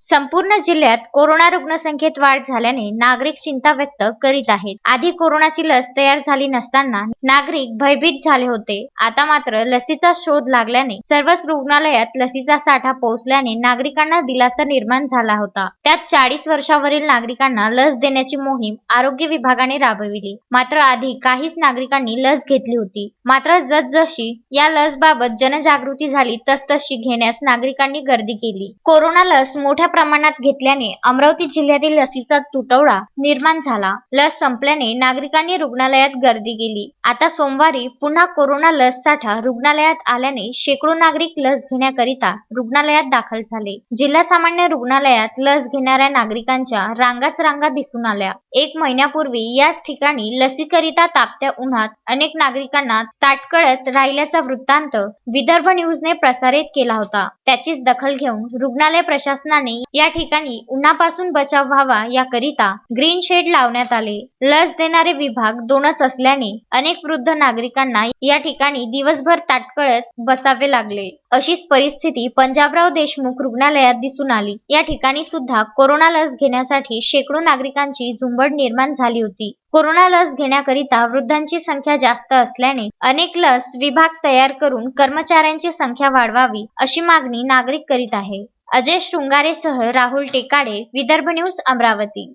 संपूर्ण जिल्ह्यात कोरोना रुग्णसंख्येत वाढ झाल्याने नागरिक चिंता व्यक्त करीत आहेत. आधी कोरोनाची लस तयार झाली नसताना नागरिक भयभीत झाले होते. आता मात्र लसीचा शोध लागल्याने सर्वच रुग्णालयात लसीचा साठा पोहोचल्याने नागरिकांना दिलासा निर्माण झाला होता. त्यात 40 वर्षावरील नागरिकांना लस देण्याची मोहीम आरोग्य विभागाने राबविली. मात्र आधी काहीच नागरिकांनी लस घेतली होती. मात्र जसजशी या लसबाबत जनजागृती झाली तसतशी घेण्यास नागरिकांनी गर्दी केली. कोरोना लस मोठ्या प्रमाणात घेतल्याने अमरावती जिल्ह्यातील लसीचा तुटवडा निर्माण झाला. लस संपल्याने नागरिकांनी रुग्णालयात गर्दी केली. आता सोमवारी पुन्हा कोरोना लस साठा रुग्णालयात आल्याने शेकडो नागरिक लस घेण्याकरिता रुग्णालयात दाखल झाले. जिल्हा सामान्य रुग्णालयात लस घेणाऱ्या नागरिकांच्या रांगाच रांगा दिसून आल्या. 1 महिन्यापूर्वी याच ठिकाणी लसीकरिता तापत्या उन्हात अनेक नागरिकांना ताटकळत राहिल्याचा वृत्तांत विदर्भ न्यूजने प्रसारित केला होता. त्याचीच दखल घेऊन रुग्णालय प्रशासनाने या ठिकाणी उन्हापासून बचाव व्हावा याकरिता ग्रीन शेड लावण्यात आले. लस देणारे विभाग 2च असल्याने अनेक वृद्ध नागरिकांना या ठिकाणी दिवसभर ताटकळत बसावे लागले. अशीच परिस्थिती पंजाबराव देशमुख रुग्णालयात दिसून आली. या ठिकाणी सुद्धा कोरोना लस घेण्यासाठी शेकडो नागरिकांची झुंबड निर्माण झाली होती. कोरोना लस घेण्याकरिता वृद्धांची संख्या जास्त असल्याने अनेक लस विभाग तयार करून कर्मचाऱ्यांची संख्या वाढवावी अशी मागणी नागरिक करीत आहे. अजय शृंगारेसह राहुल टेकाडे, विदर्भ न्यूज, अमरावती.